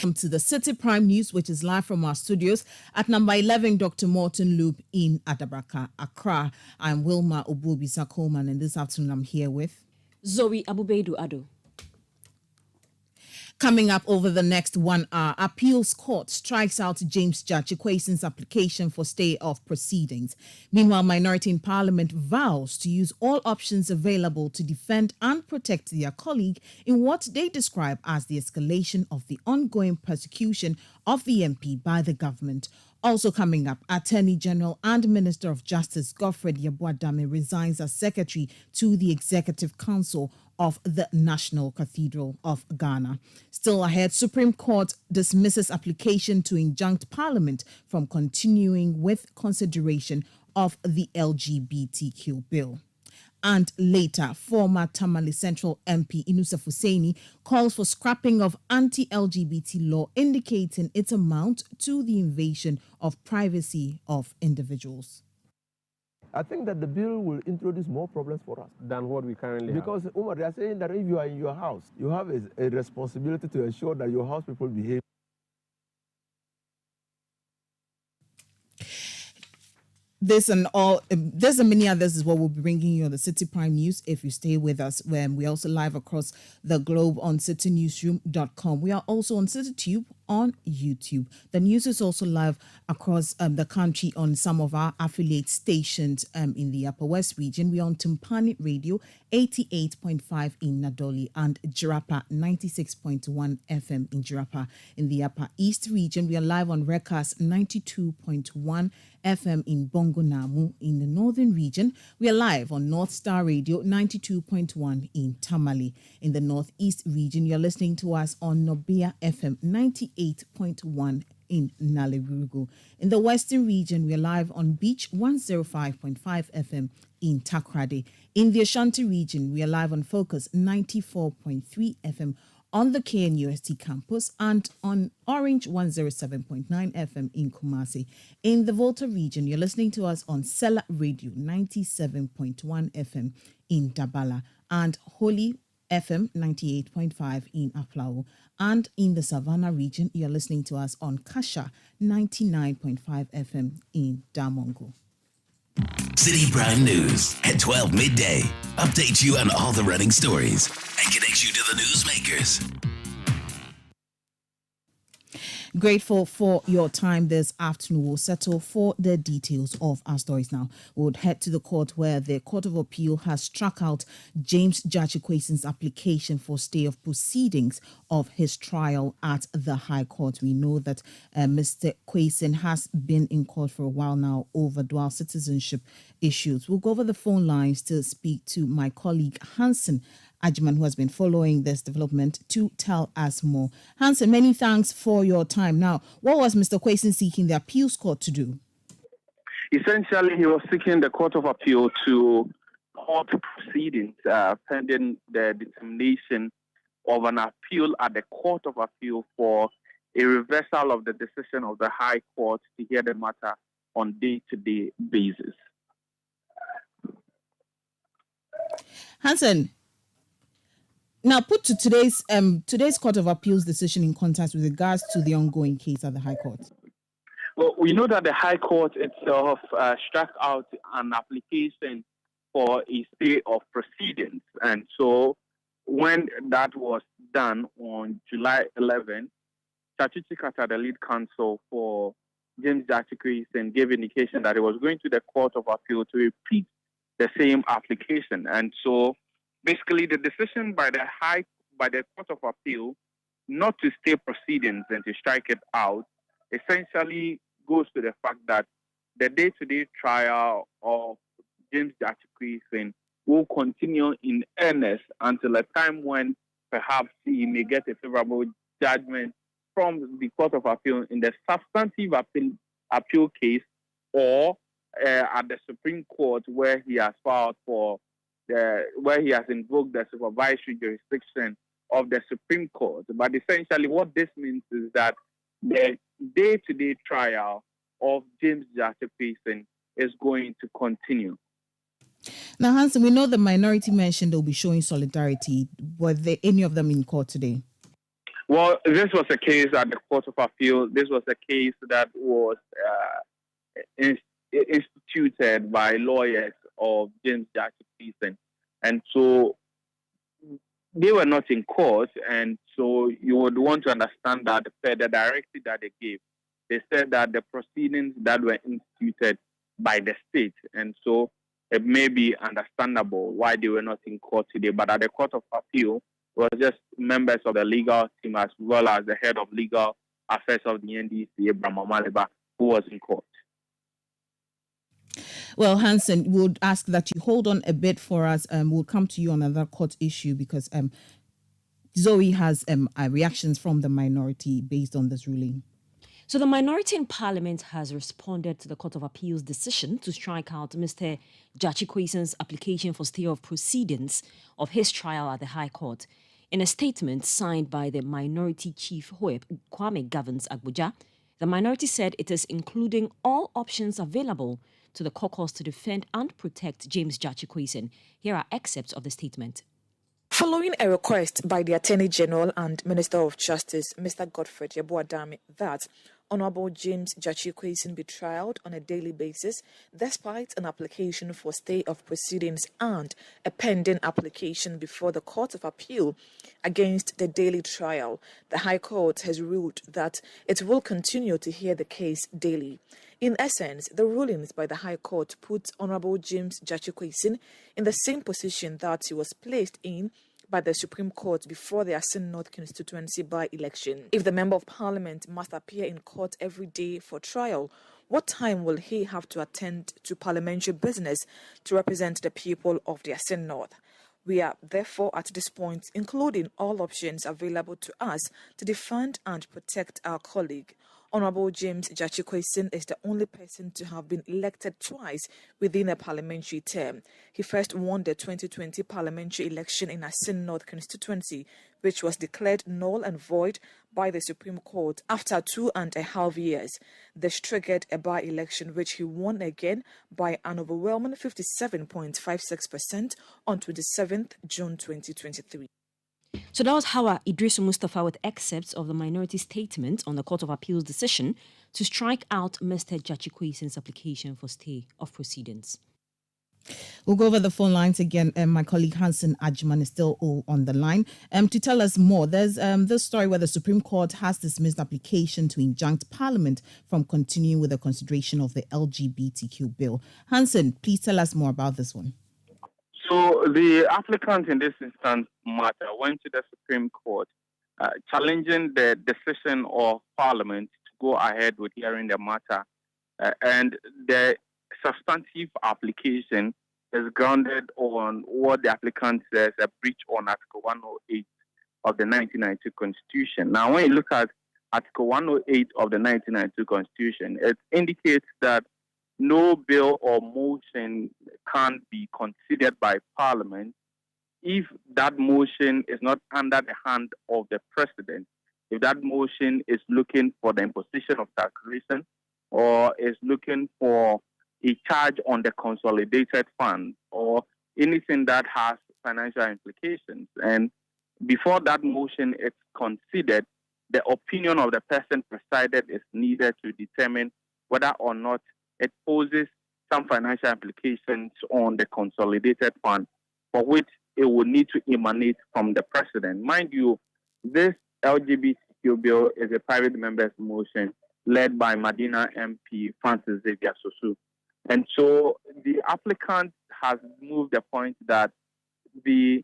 To the Citi Prime News, which is live from our studios at number 11 Dr. Morton Loop in Adabraka, Accra. I'm Wilma Obubisa Coleman, and this afternoon I'm here with Zoe Abubedu Ado. Coming up over the next 1 hour, Appeals Court strikes out James Jachikwasin's application for stay of proceedings. Meanwhile, Minority in Parliament vows to use all options available to defend and protect their colleague in what they describe as the escalation of the ongoing persecution of the MP by the government. Also coming up, Attorney General and Minister of Justice Godfred Yeboah-Dame resigns as Secretary to the Executive Council of the National Cathedral of Ghana. Still ahead, Supreme Court dismisses application to injunct Parliament from continuing with consideration of the LGBTQ bill. And later, former Tamale Central MP Inusa Fuseni calls for scrapping of anti-LGBT law, indicating its amount to the invasion of privacy of individuals. I think that the bill will introduce more problems for us than what we currently have. Because Umar, they are saying that if you are in your house, you have a responsibility to ensure that your house people behave. This and many others is what we'll be bringing you on the Citi Prime News if you stay with us. When we also live across the globe on citinewsroom.com. We are also on CitiTube on YouTube. The news is also live across the country on some of our affiliate stations in the Upper West region. We are on Timpani Radio 88.5 in Nadoli and Jirapa 96.1 FM in Jirapa. In the Upper East region, we are live on Rekas 92.1 FM in Bongo Namu. In the Northern region, we are live on North Star Radio 92.1 in Tamale. In the Northeast region, you're listening to us on Nobia FM 98.1 in Nalerugu. In the Western region, we are live on Beach 105.5 FM in Takrade. In the Ashanti region, we are live on Focus 94.3 FM on the KNUST campus and on Orange 107.9 FM in Kumasi. In the Volta region, you're listening to us on Sela Radio 97.1 FM in Dabala and Holy FM 98.5 in Aflao. And in the Savannah region, you're listening to us on Kasha 99.5 FM in Damongo. Citi Prime News at 12 midday. Update you on all the running stories and connect you to the newsmakers. Grateful for your time this afternoon. We'll settle for the details of our stories now. We'll head to the court where the Court of Appeal has struck out James Jachikwasin's application for stay of proceedings of his trial at the High Court. We know that Mr. Kwasin has been in court for a while now over dual citizenship issues. We'll go over the phone lines to speak to my colleague Hansen Ajman, who has been following this development, to tell us more. Hansen, many thanks for your time. Now, what was Mr. Kwasin seeking the appeals court to do? Essentially, he was seeking the Court of Appeal to halt proceedings pending the determination of an appeal at the Court of Appeal for a reversal of the decision of the High Court to hear the matter on day-to-day basis. Hansen, now put to today's Court of Appeal's decision in context with regards to the ongoing case at the High Court. Well, we know that the High Court itself struck out an application for a stay of proceedings. And so when that was done on July 11, Chachichi Kata, the lead counsel for James Jachikwasin, gave indication that he was going to the Court of Appeal to repeat the same application. And so basically, the decision by the Court of Appeal not to stay proceedings and to strike it out essentially goes to the fact that the day-to-day trial of James Jachikwasin will continue in earnest until a time when perhaps he may get a favorable judgment from the Court of Appeal in the substantive appeal case or at the Supreme Court where he has filed for where he has invoked the supervisory jurisdiction of the Supreme Court. But essentially what this means is that the day-to-day trial of James Jachikwasin is going to continue. Now, Hansen, we know the minority mentioned they'll be showing solidarity. Were there any of them in court today? Well, this was a case at the Court of Appeal. This was a case that was instituted by lawyers of James Jackson. And so they were not in court. And so you would want to understand that per the directive that they gave, they said that the proceedings that were instituted by the state. And so it may be understandable why they were not in court today. But at the Court of Appeal, it was just members of the legal team as well as the head of legal affairs of the NDC, Abraham Omaliba, who was in court. Well, Hansen, we'll ask that you hold on a bit for us. We'll come to you on another court issue because Zoe has reactions from the minority based on this ruling. So the minority in Parliament has responded to the Court of Appeal's decision to strike out Mr. Jachikwesen's application for stay of proceedings of his trial at the High Court. In a statement signed by the minority chief whip, Kwame Governs Agboja, the minority said it is including all options available to the caucus to defend and protect James Jachikwesen. Here are excerpts of the statement. Following a request by the Attorney General and Minister of Justice, Mr. Godfred Yeboah-Dame, that Honorable James Jachikwesen be trialed on a daily basis, despite an application for stay of proceedings and a pending application before the Court of Appeal against the daily trial, the High Court has ruled that it will continue to hear the case daily. In essence, the rulings by the High Court put Honorable James Jachikwesen in the same position that he was placed in by the Supreme Court before the Asin North constituency by-election. If the Member of Parliament must appear in court every day for trial, what time will he have to attend to parliamentary business to represent the people of the Asin North? We are therefore at this point including all options available to us to defend and protect our colleague. Honorable James Jachikwesen is the only person to have been elected twice within a parliamentary term. He first won the 2020 parliamentary election in Asin North constituency, which was declared null and void by the Supreme Court after 2.5 years. This triggered a by-election which he won again by an overwhelming 57.56% on 27th June 2023. So that was Hawa Idrisu Mustafa with excerpts of the minority statement on the Court of Appeal's decision to strike out Mr. Jachikwesen's application for stay of proceedings. We'll go over the phone lines again. My colleague Hansen Ajman is still on the line to tell us more. There's this story where the Supreme Court has dismissed application to injunct Parliament from continuing with the consideration of the LGBTQ bill. Hansen, please tell us more about this one. So the applicant in this instance matter went to the Supreme Court challenging the decision of Parliament to go ahead with hearing the matter. And the substantive application is grounded on what the applicant says, a breach on Article 108 of the 1992 Constitution. Now, when you look at Article 108 of the 1992 Constitution, it indicates that no bill or motion can be considered by Parliament if that motion is not under the hand of the President, if that motion is looking for the imposition of taxation or is looking for a charge on the consolidated fund or anything that has financial implications. And before that motion is considered, the opinion of the person presided is needed to determine whether or not it poses some financial implications on the consolidated fund, for which it would need to emanate from the President. Mind you, this LGBTQ bill is a private member's motion led by Medina MP Francis Xavier Sosu. And so the applicant has moved the point that the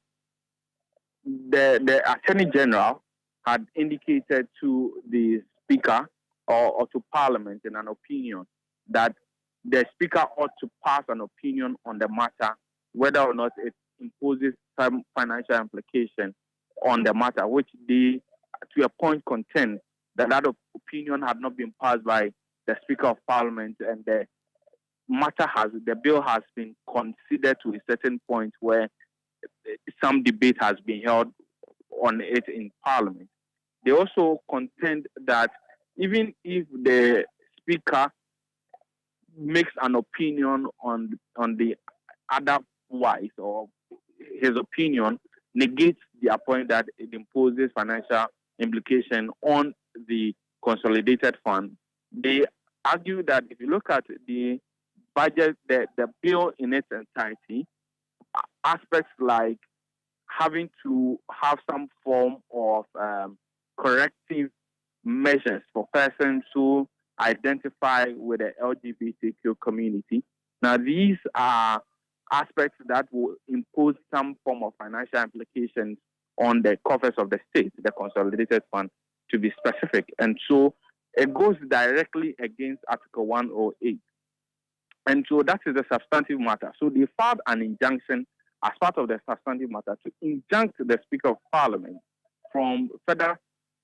Attorney General had indicated to the Speaker or to Parliament in an opinion that the Speaker ought to pass an opinion on the matter, whether or not it imposes some financial implication on the matter, which they, to a point, contend that that opinion had not been passed by the Speaker of Parliament, and the bill has been considered to a certain point where some debate has been held on it in Parliament. They also contend that even if the Speaker makes an opinion on the otherwise, or his opinion negates the point that it imposes financial implication on the consolidated fund. They argue that if you look at the budget, the bill in its entirety, aspects like having to have some form of corrective measures for persons who identify with the LGBTQ community. Now, these are aspects that will impose some form of financial implications on the coffers of the state, the consolidated fund, to be specific. And so it goes directly against Article 108. And so that is a substantive matter. So they filed an injunction as part of the substantive matter to injunct the Speaker of Parliament from further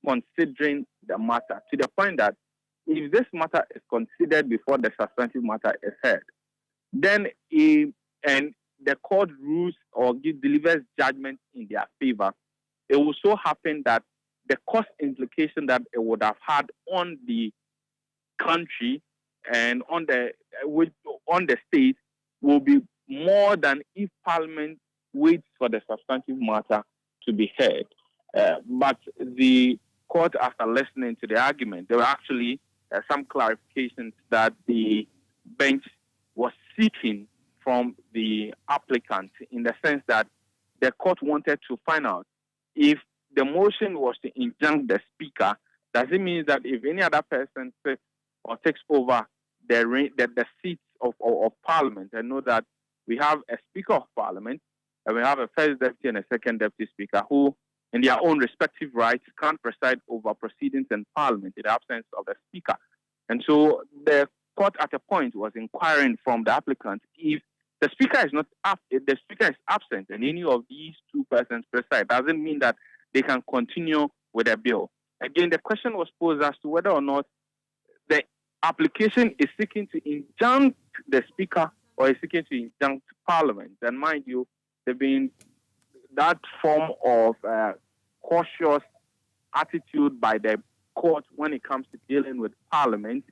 considering the matter, to the point that if this matter is considered before the substantive matter is heard, then and the court rules or delivers judgment in their favor, it will so happen that the cost implication that it would have had on the country and on the state will be more than if Parliament waits for the substantive matter to be heard. But the court, after listening to the argument, there were actually some clarifications that the bench was seeking from the applicant, in the sense that the court wanted to find out if the motion was to injunct the speaker, does it mean that if any other person sits or takes over the seats of Parliament, and know that we have a Speaker of Parliament and we have a first deputy and a second deputy speaker who, in their own respective rights, can't preside over proceedings in Parliament in the absence of the speaker. And so the court at a point was inquiring from the applicant if the speaker is not if the speaker is absent and any of these two persons preside, doesn't mean that they can continue with the bill. Again, the question was posed as to whether or not the application is seeking to injunct the speaker or is seeking to injunct Parliament. And mind you, there being that form of cautious attitude by the court when it comes to dealing with Parliament,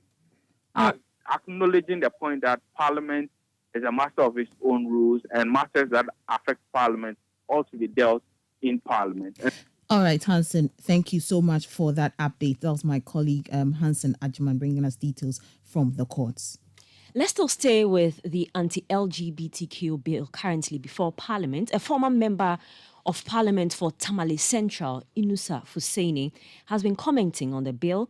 acknowledging the point that Parliament is a master of its own rules and matters that affect Parliament ought to be dealt in Parliament. All right, Hansen, thank you so much for that update. That was my colleague Hansen Ajman bringing us details from the courts. Let's still stay with the anti-LGBTQ bill currently before Parliament. A former member of Parliament for Tamale Central, Inusa Fuseni, has been commenting on the bill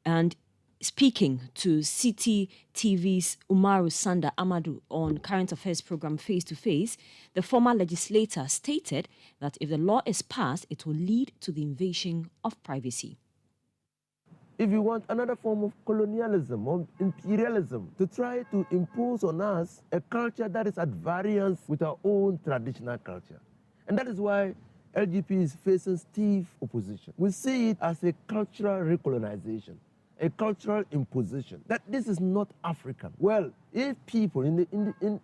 and speaking to Citi TV's Umaru Sanda Amadou on current affairs program Face to Face. The former legislator stated that if the law is passed, it will lead to the invasion of privacy. If you want another form of colonialism or imperialism to try to impose on us a culture that is at variance with our own traditional culture. And that is why LGP is facing stiff opposition. We see it as a cultural recolonization, a cultural imposition, that this is not African. Well, if people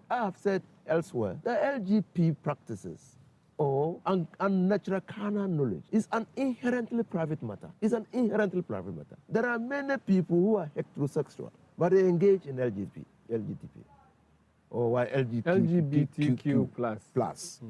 I have said elsewhere, the LGP practices or unnatural carnal knowledge is an inherently private matter. It's an inherently private matter. There are many people who are heterosexual, but they engage in LGTB, or LGBTQ plus.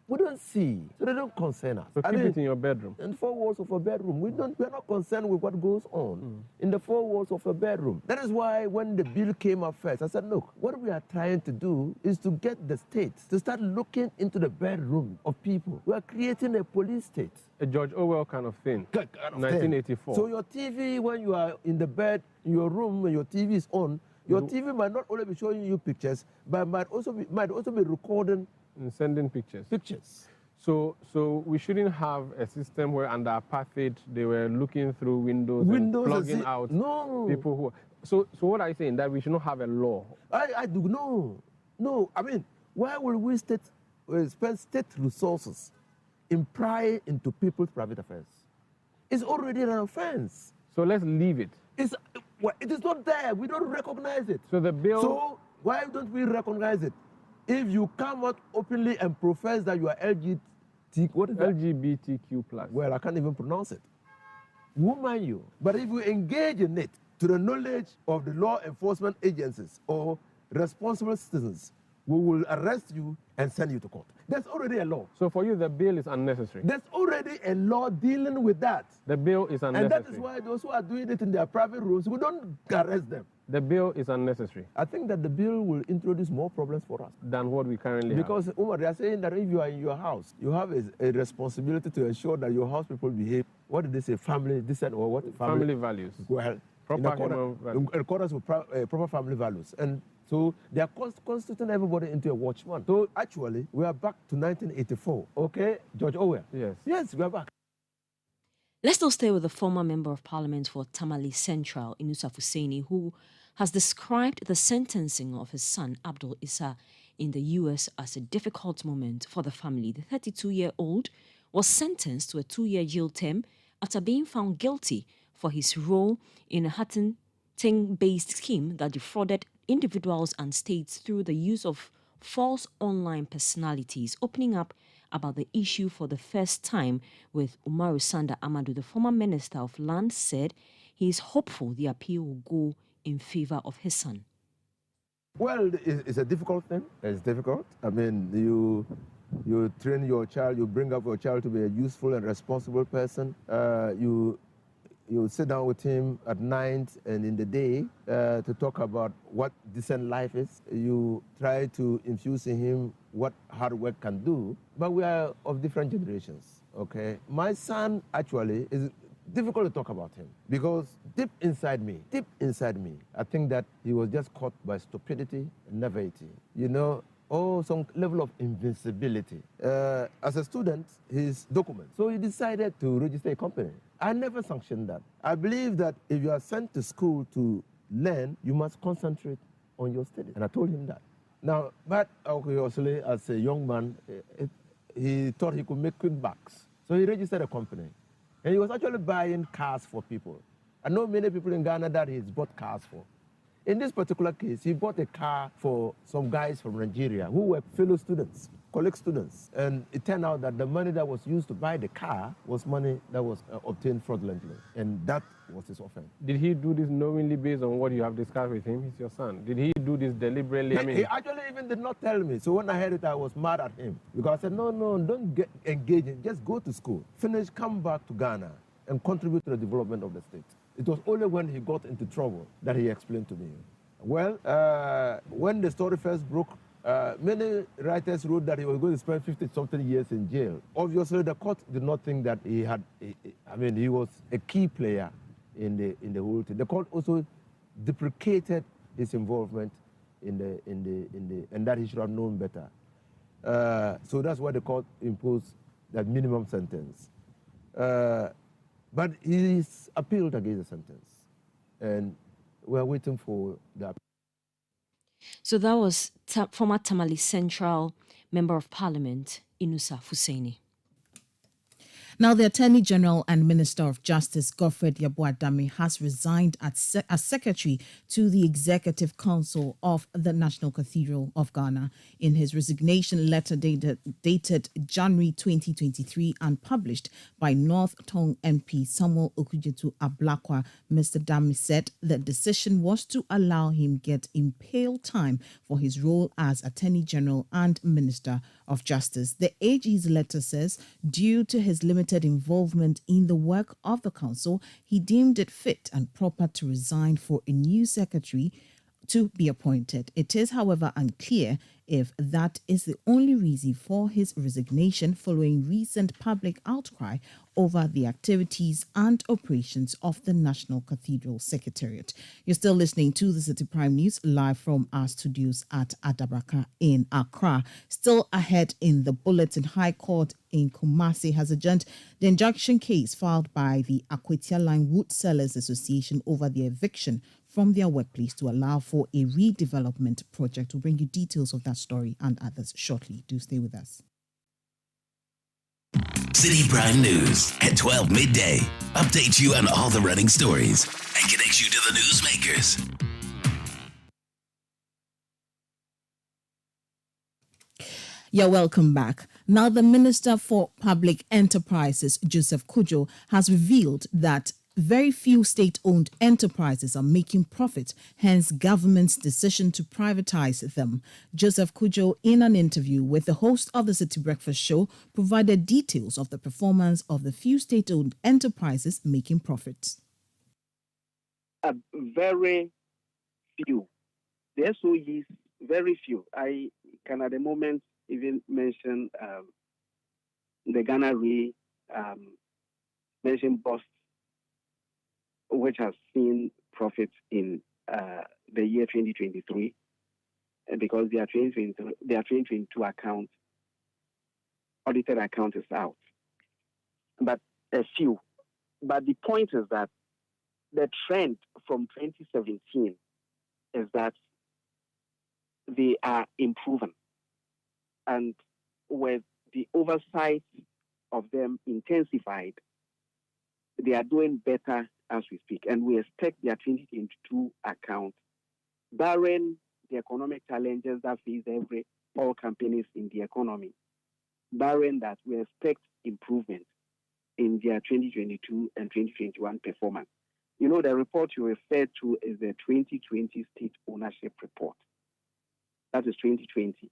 We don't see, so they don't concern us. So keep it in your bedroom. In the four walls of a bedroom. We're not concerned with what goes on in the four walls of a bedroom. That is why when the bill came up first, I said, look, what we are trying to do is to get the states to start looking into the bedroom of people. We are creating a police state. A George Orwell kind of thing. 1984. So your TV, when you are in the bed, in your room, when your TV is on, your TV might not only be showing you pictures, but might also be recording and sending pictures. So we shouldn't have a system where under apartheid they were looking through windows and plugging out people who. So what are you saying? That we should not have a law? I do no. I mean, why will we spend state resources in prying into people's private affairs? It's already an offense. So let's leave it. It is not there. We don't recognize it. So the bill. So why don't we recognize it? If you come out openly and profess that you are LGBTQ plus. Well, I can't even pronounce it. Who mind you? But if you engage in it to the knowledge of the law enforcement agencies or responsible citizens we will arrest you and send you to court. There's already a law. So for you, the bill is unnecessary? There's already a law dealing with that. The bill is unnecessary. And that is why those who are doing it in their private rooms, we don't arrest them. The bill is unnecessary. I think that the bill will introduce more problems for us than what we currently because, have. Umar, they are saying that if you are in your house, you have a responsibility to ensure that your house people behave. What did they say? Family, decent, or what? Family values. Well, proper in accordance with proper family values. And so they are constituting everybody into a watchman. So actually, we are back to 1984. Okay, George Orwell? Yes. Yes, we are back. Let's still stay with the former Member of Parliament for Tamale Central, Inusa Hussaini, who has described the sentencing of his son, Abdul Issa, in the US as a difficult moment for the family. The 32-year-old was sentenced to a 2-year jail term after being found guilty for his role in a hunting-based scheme that defrauded individuals and states through the use of false online personalities, opening up about the issue for the first time with Umaru Sanda Amadu. The former Minister of Land said he is hopeful the appeal will go in favor of his son. Well, it's a difficult thing. It's difficult. I mean, you train your child, you bring up your child to be a useful and responsible person. You sit down with him at night and in the day to talk about what decent life is. You try to infuse in him what hard work can do. But we are of different generations, okay? My son actually is difficult to talk about him because deep inside me, I think that he was just caught by stupidity and naivety. You know, some level of invincibility. As a student, his documents. So he decided to register a company. I never sanctioned that. I believe that if you are sent to school to learn, you must concentrate on your studies. And I told him that. Now, but obviously, as a young man, he thought he could make quick bucks. So he registered a company. And he was actually buying cars for people. I know many people in Ghana that he's bought cars for. In this particular case, he bought a car for some guys from Nigeria who were fellow students, colleague students. And it turned out that the money that was used to buy the car was money that was obtained fraudulently. And that was his offense. Did he do this knowingly based on what you have discussed with him? He's your son. Did he do this deliberately? He actually even did not tell me. So when I heard it, I was mad at him. Because I said, no, don't get engaged in. Just go to school. Finish, come back to Ghana and contribute to the development of the state. It was only when he got into trouble that he explained to me. Well, when the story first broke, many writers wrote that he was going to spend 50-something years in jail. Obviously, the court did not think that he was a key player in the whole thing. The court also deprecated his involvement and that he should have known better. So that's why the court imposed that minimum sentence. But he's appealed against the sentence, and we're waiting for that. So that was former Tamale Central Member of Parliament, Inusa Hussaini. Now, the Attorney General and Minister of Justice, Godfred Yaboadame, has resigned as Secretary to the Executive Council of the National Cathedral of Ghana. In his resignation letter dated January 2023 and published by North Tong MP Samuel Okujetu Ablakwa, Mr. Dame said the decision was to allow him get impaled time for his role as Attorney General and Minister of Justice. The AG's letter says, due to his limited involvement in the work of the council, he deemed it fit and proper to resign for a new secretary to be appointed. It is, however, unclear if that is the only reason for his resignation following recent public outcry over the activities and operations of the National Cathedral Secretariat. You're still listening to the Citi Prime News live from our studios at Adabraka in Accra. Still ahead in the bulletin, High Court in Kumasi has adjourned the injunction case filed by the Akwetia Line Wood Sellers Association over the eviction from their workplace to allow for a redevelopment project. We'll bring you details of that story and others shortly. Do stay with us. Citi Prime News at 12 midday. Update you on all the running stories and connect you to the newsmakers. You're welcome back. Now, the Minister for Public Enterprises, Joseph Kujo, has revealed that very few state-owned enterprises are making profit, hence government's decision to privatize them. Joseph Kujo, in an interview with the host of the City Breakfast Show, provided details of the performance of the few state-owned enterprises making profits. Very few. The SOEs, very few. I can at the moment even mention the Ghana Re, mention Boss, which has seen profits in the year 2023, because their 2022 account, audited account is out. But a few. But the point is that the trend from 2017 is that they are improving. And with the oversight of them intensified, they are doing better as we speak. And we expect their 2022 account, barring the economic challenges that face all companies in the economy, barring that, we expect improvement in their 2022 and 2021 performance. You know, the report you referred to is the 2020 state ownership report. That is 2020.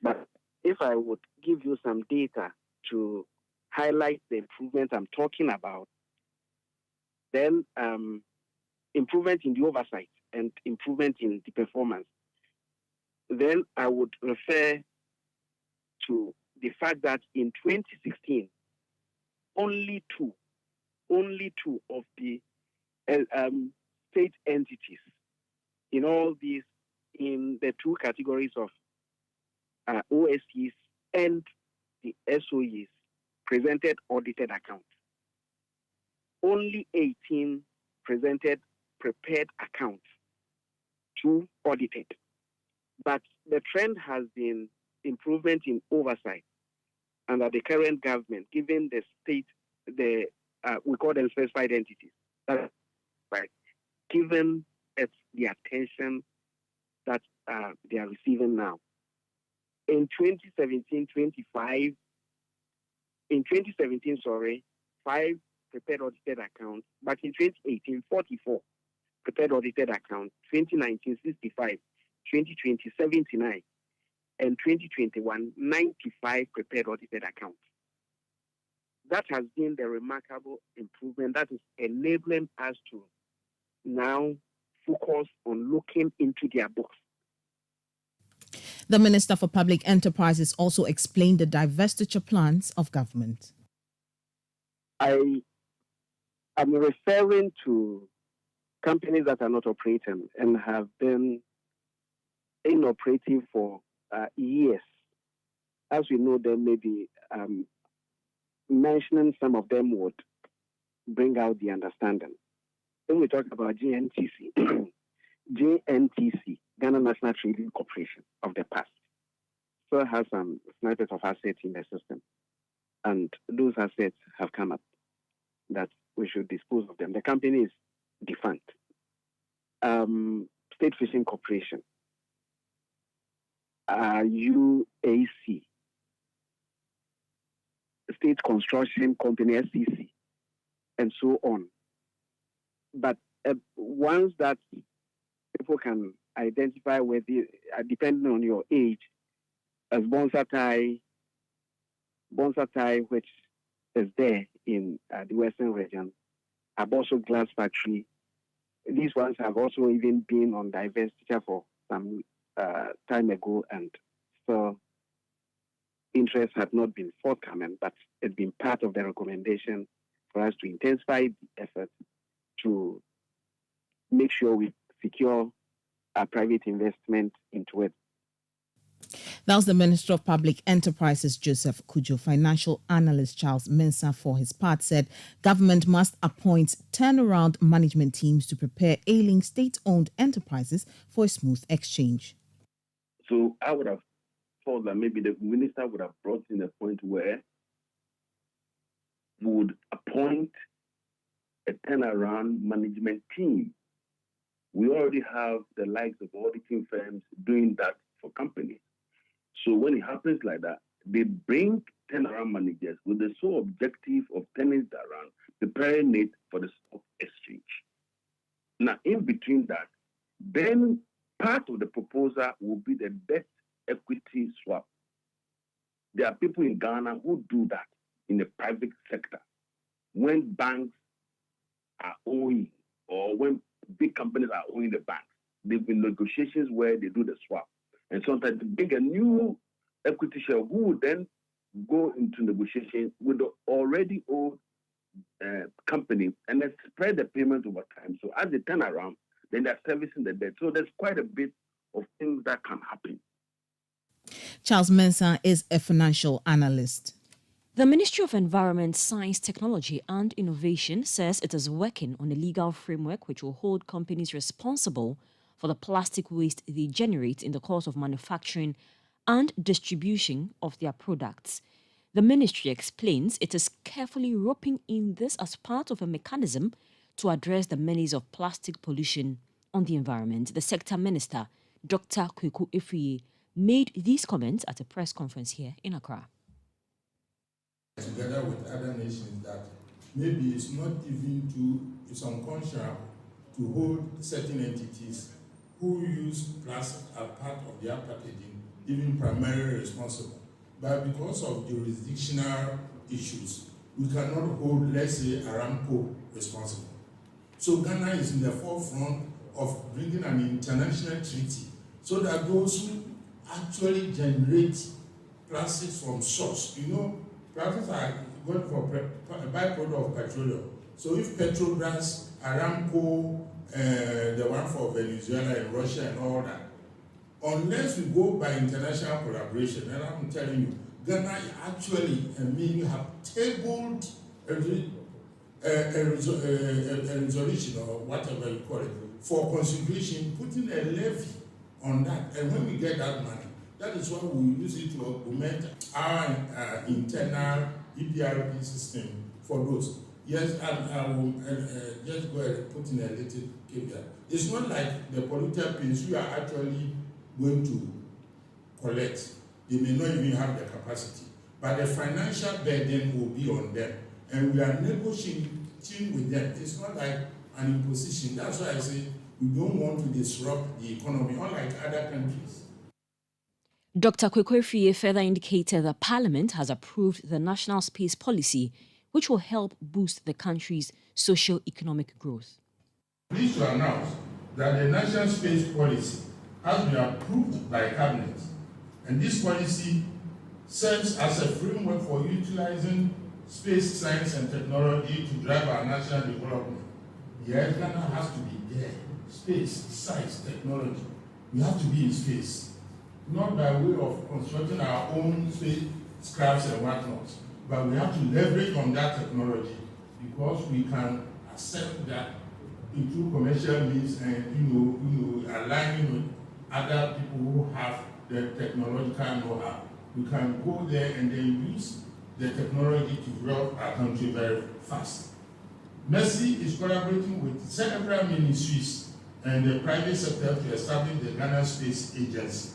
But if I would give you some data to highlight the improvement I'm talking about, then improvement in the oversight and improvement in the performance, then I would refer to the fact that in 2016, only two of the state entities in all these, in the two categories of OSCs and the SOEs, presented audited accounts. Only 18 presented prepared accounts to audited. But the trend has been improvement in oversight under the current government, given the state, we call them specified entities. That's right. Given it the attention that they are receiving now. In 2017, 5 prepared audited accounts, but in 2018, 44 prepared audited accounts, 2019, 65, 2020, 79, and 2021, 95 prepared audited accounts. That has been the remarkable improvement that is enabling us to now focus on looking into their books. The Minister for Public Enterprises also explained the divestiture plans of government. I am referring to companies that are not operating and have been inoperative for years. As we know, there may be mentioning some of them would bring out the understanding. When we talk about GNTC, GNTC, Ghana National Trading Corporation of the past, still has some snippets of assets in the system. And those assets have come up that we should dispose of them. The company is defunct. State Fishing Corporation, UAC, State Construction Company, SCC, and so on. But once that people can identify with it, depending on your age, as Bonsatai, which is there in the Western region, Aboso Glass Factory. These ones have also even been on divestiture for some time ago, and so interest had not been forthcoming, but it's been part of the recommendation for us to intensify the effort to make sure we secure a private investment into it. That was the Minister of Public Enterprises, Joseph Kujo. Financial analyst Charles Mensah, for his part, said government must appoint turnaround management teams to prepare ailing state-owned enterprises for a smooth exchange. So I would have thought that maybe the minister would have brought in a point where we would appoint a turnaround management team. We already have the likes of auditing firms doing that for companies. So when it happens like that, they bring turnaround managers with the sole objective of turning it around, preparing it for the stock exchange. Now, in between that, then part of the proposal will be the debt equity swap. There are people in Ghana who do that in the private sector. When banks are owing, or when big companies are owing the banks, there have been negotiations where they do the swap. And sometimes they bring a new equity share who will then go into negotiation with the already old company and then spread the payment over time. So as they turn around, then they're servicing the debt. So there's quite a bit of things that can happen. Charles Mensah is a financial analyst. The Ministry of Environment, Science, Technology and Innovation says it is working on a legal framework which will hold companies responsible for the plastic waste they generate in the course of manufacturing and distribution of their products. The ministry explains it is carefully roping in this as part of a mechanism to address the menace of plastic pollution on the environment. The sector minister, Dr. Kweku Efriye, made these comments at a press conference here in Accra. Together with other nations, that maybe it's not even it's unconscionable to hold certain entities who use plastic as part of their packaging, even primarily responsible. But because of jurisdictional issues, we cannot hold, let's say, Aramco responsible. So Ghana is in the forefront of bringing an international treaty so that those who actually generate plastics from source, plastics are good for a byproduct of petroleum. So if Petrobras, Aramco, the one for Venezuela and Russia and all that, unless we go by international collaboration, and I'm telling you, Ghana actually, have tabled a resolution or whatever you call it for consideration, putting a levy on that. And when we get that money, that is why we use it to augment our internal EPRP system for those. Yes, I will just go ahead and put in a little caveat. It's not like the polluter pays we are actually going to collect. They may not even have the capacity. But the financial burden will be on them. And we are negotiating with them. It's not like an imposition. That's why I say we don't want to disrupt the economy, unlike other countries. Dr. Kweku Efriye further indicated that Parliament has approved the National Space Policy, which will help boost the country's socio-economic growth. Pleased to announce that the National Space Policy has been approved by Cabinet, and this policy serves as a framework for utilizing space science and technology to drive our national development. Yes, Ghana has to be there. Space, science, technology. We have to be in space, not by way of constructing our own spacecrafts and whatnot, but we have to leverage on that technology because we can accept that into commercial means and aligning with other people who have the technological know-how. We can go there and then use the technology to develop our country very fast. Mercy is collaborating with several ministries and the private sector to establish the Ghana Space Agency.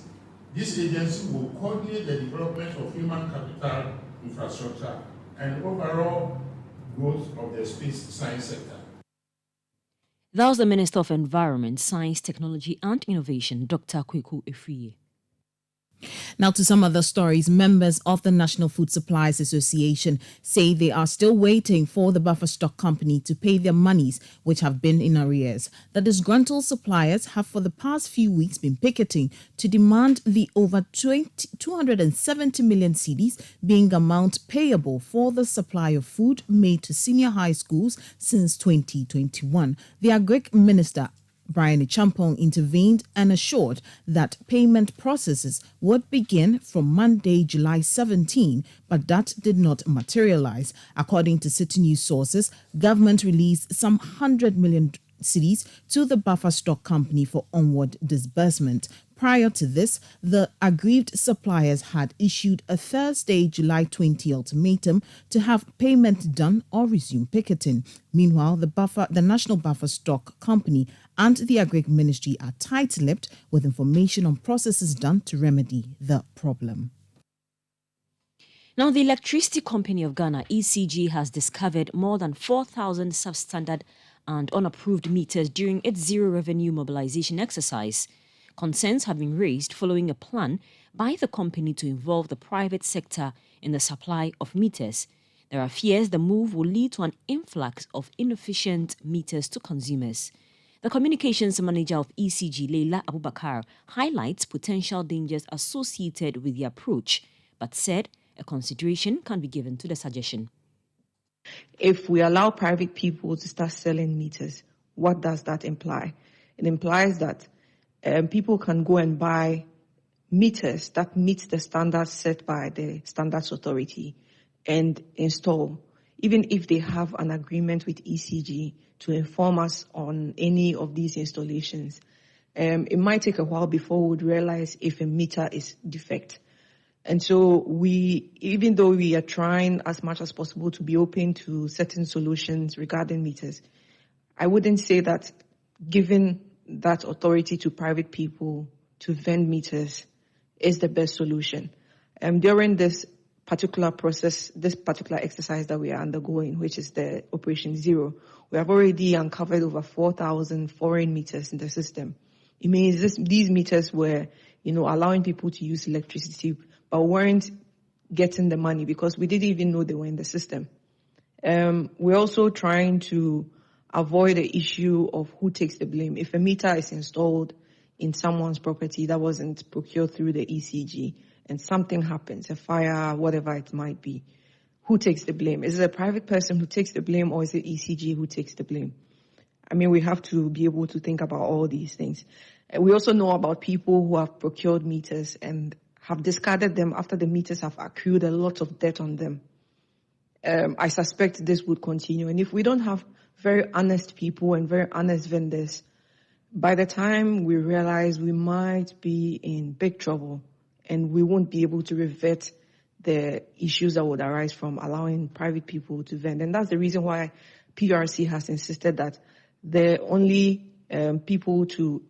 This agency will coordinate the development of human capital infrastructure and overall growth of the space science sector. That was the Minister of Environment, Science, Technology and Innovation, Dr. Kweku Efriye. Now to some other stories. Members of the National Food Suppliers Association say they are still waiting for the buffer stock company to pay their monies which have been in arrears. The disgruntled suppliers have for the past few weeks been picketing to demand the over 270 million cedis being amount payable for the supply of food made to senior high schools since 2021. The Agric Minister Brian Champong intervened and assured that payment processes would begin from Monday, July 17, but that did not materialize. According to Citi News sources, government released some 100 million cedis to the buffer stock company for onward disbursement. Prior to this, the aggrieved suppliers had issued a Thursday, July 20 ultimatum to have payment done or resume picketing. Meanwhile, the National Buffer Stock Company and the Agric Ministry are tight-lipped with information on processes done to remedy the problem. Now, the Electricity Company of Ghana, ECG, has discovered more than 4,000 substandard and unapproved meters during its zero revenue mobilization exercise. Concerns have been raised following a plan by the company to involve the private sector in the supply of meters. There are fears the move will lead to an influx of inefficient meters to consumers. The communications manager of ECG, Leila Abubakar, highlights potential dangers associated with the approach, but said a consideration can be given to the suggestion. If we allow private people to start selling meters, what does that imply? It implies that people can go and buy meters that meet the standards set by the Standards Authority and install, even if they have an agreement with ECG to inform us on any of these installations. It might take a while before we would realize if a meter is defect. And so even though we are trying as much as possible to be open to certain solutions regarding meters, I wouldn't say that giving that authority to private people to vend meters is the best solution. During this particular process, this particular exercise that we are undergoing, which is the Operation Zero, we have already uncovered over 4,000 foreign meters in the system. It means these meters were, allowing people to use electricity, but weren't getting the money because we didn't even know they were in the system. We're also trying to avoid the issue of who takes the blame. If a meter is installed in someone's property that wasn't procured through the ECG and something happens, a fire, whatever it might be, who takes the blame? Is it a private person who takes the blame or is it ECG who takes the blame? I mean, we have to be able to think about all these things. We also know about people who have procured meters and have discarded them after the meters have accrued a lot of debt on them. I suspect this would continue. And if we don't have very honest people and very honest vendors, by the time we realize we might be in big trouble and we won't be able to revert the issues that would arise from allowing private people to vend. And that's the reason why PRC has insisted that the only people to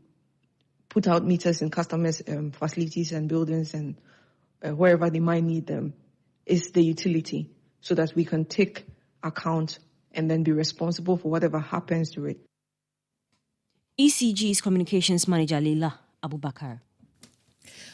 put out meters in customers' facilities and buildings and wherever they might need them is the utility, so that we can take account and then be responsible for whatever happens to it. ECG's communications manager, Leila Abubakar.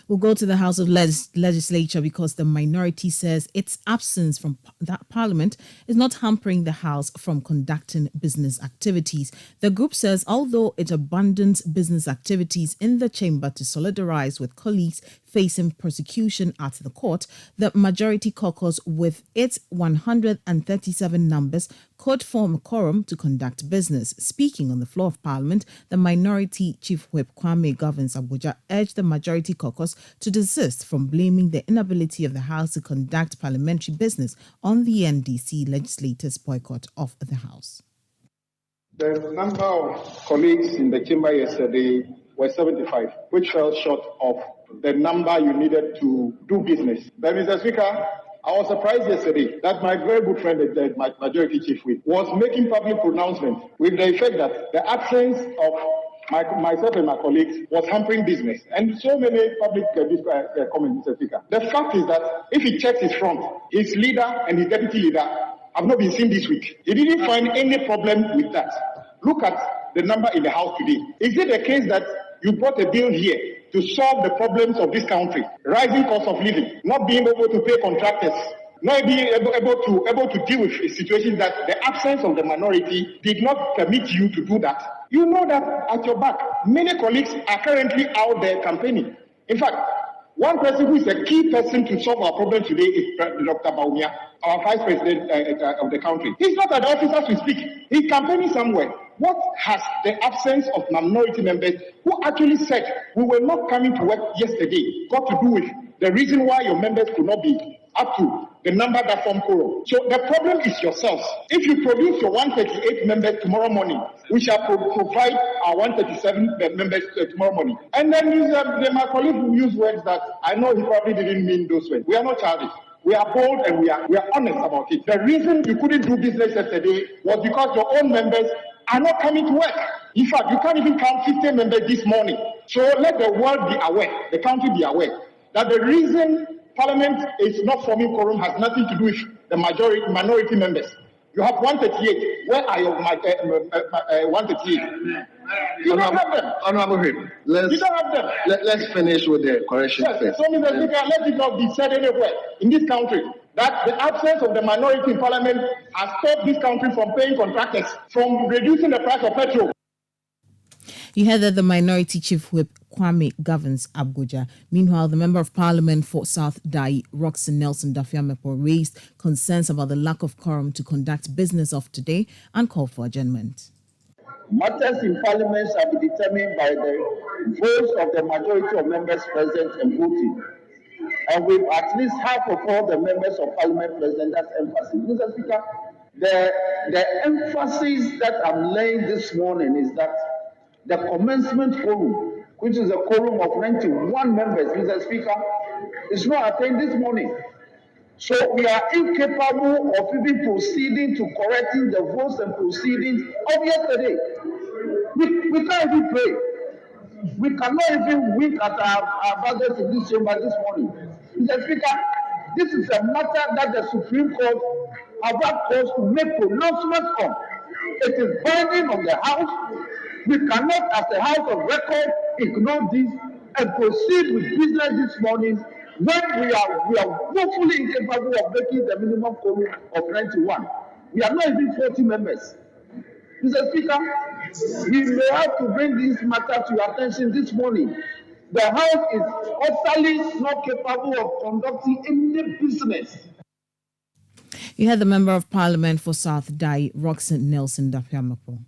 We'll go to the House of Legislature because the minority says its absence from that parliament is not hampering the House from conducting business activities. The group says although it abandons business activities in the chamber to solidarize with colleagues facing prosecution at the court, the majority caucus with its 137 numbers could form a quorum to conduct business. Speaking on the floor of Parliament, the minority Chief Whip Kwame Governs Abuja urged the majority caucus to desist from blaming the inability of the House to conduct parliamentary business on the NDC legislators' boycott of the House. The number of colleagues in the chamber yesterday were 75, which fell short of the number you needed to do business. But Mr. Speaker, I was surprised yesterday that my very good friend, the Majority Chief Whip, was making public pronouncements with the effect that the absence of myself and my colleagues was hampering business. And so many public comments, Mr. Speaker. The fact is that if he checks his front, his leader and his deputy leader have not been seen this week. He didn't find any problem with that. Look at the number in the House today. Is it the case that you brought a bill here to solve the problems of this country? Rising cost of living, not being able to pay contractors, not being able to deal with a situation that the absence of the minority did not permit you to do that. You know that at your back, many colleagues are currently out there campaigning. In fact, one person who is a key person to solve our problem today is Dr. Baumia, our Vice President of the country. He's not at the office as we speak. He's campaigning somewhere. What has the absence of minority members who actually said we were not coming to work yesterday got to do with the reason why your members could not be up to the number that form quorum? So the problem is yourselves. If you produce your 138 members tomorrow morning, we shall provide our 137 members tomorrow morning. And then my colleague will use words that I know he probably didn't mean those words. We are not childish. We are bold and we are honest about it. The reason you couldn't do business yesterday was because your own members are not coming to work. In fact, you can't even count 50 members this morning. So let the world be aware, the country be aware, that the reason Parliament is not forming quorum, has nothing to do with the minority members. You have 138. Where are your 138? You don't have them. Honorable Him, You don't have them. let's finish with the correction Yes, first. so Mr. Speaker, let it not be said anywhere in this country that the absence of the minority in Parliament has stopped this country from paying contractors, from reducing the price of petrol. You heard that the Minority Chief Whip Kwame governs Abuja. Meanwhile, the Member of Parliament for South Dai, Roxanne Nelson Dafiamepo, raised concerns about the lack of quorum to conduct business of today and called for adjournment. Matters in Parliament shall be determined by the votes of the majority of members present and voting. And with at least half of all the members of Parliament present, that's emphasis. Mr. Speaker, the emphasis that I'm laying this morning is that the commencement quorum, which is a quorum of 91 members, Mr. Speaker, is not attained this morning. So we are incapable of even proceeding to correcting the votes and proceedings of yesterday. We can't even pray. We cannot even wink at our brothers in this chamber this morning. Mr. Speaker, this is a matter that the Supreme Court have asked us to make pronouncements on. It is binding on the House. We cannot, as a House of Record, ignore this and proceed with business this morning when we are woefully incapable of making the minimum quorum of 91. We are not even 40 members. Mr. Speaker, we may have to bring this matter to your attention this morning. The House is utterly not capable of conducting any business. You had the Member of Parliament for South Dai, Roxanne Nelson Dafiamepo.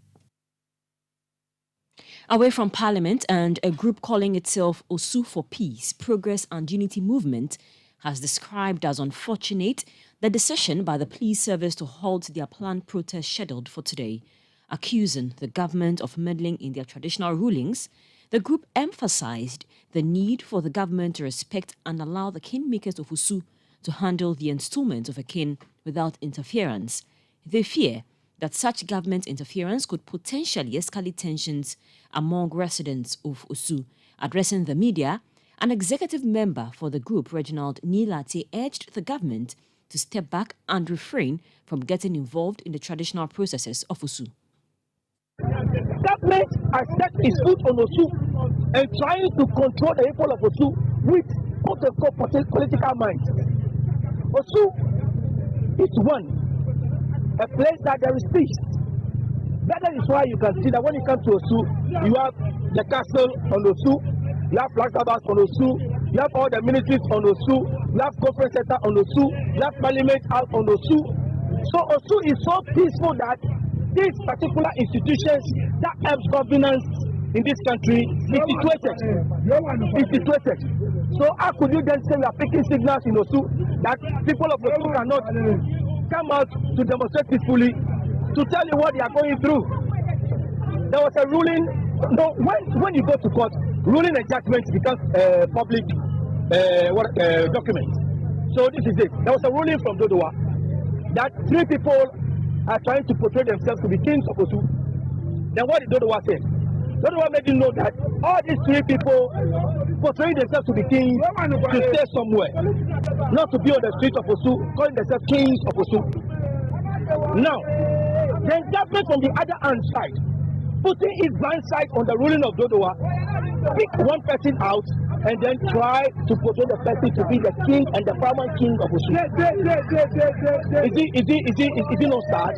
Away from Parliament, and a group calling itself Osu for Peace, Progress and Unity Movement has described as unfortunate the decision by the police service to halt their planned protest scheduled for today. Accusing the government of meddling in their traditional rulings, the group emphasized the need for the government to respect and allow the kingmakers of Osu to handle the installment of a king without interference. They fear that such government interference could potentially escalate tensions among residents of Osu. Addressing the media, an executive member for the group, Reginald Nilate, urged the government to step back and refrain from getting involved in the traditional processes of Osu. Government has set its foot on Osu and trying to control the people of Osu with quote-unquote political mind. Osu is one, a place that there is peace. That is why you can see that when you come to Osu, you have the castle on Osu, you have Flag Towers on Osu, you have all the ministries on Osu, you have conference center on Osu, you have parliament out on Osu. So Osu is so peaceful that these particular institutions that helps governance in this country is situated. So how could you then say we are picking signals in Osu that people of Osu cannot come out to demonstrate peacefully to tell you what they are going through? There was a ruling. No, when you go to court, ruling and judgment becomes public document. So this is it. There was a ruling from Dodowa that 3 people are trying to portray themselves to be kings of Osu. Then what did Dodowa say? Dodowa made you know that all these 3 people portraying themselves to be kings to stay somewhere, not to be on the streets of Osu, calling themselves kings of Osu. Now, then government from the other hand side, putting its blind side on the ruling of Dodowa, pick one person out and then try to portray the person to be the king and the paramount king of Osu. Is he not sad?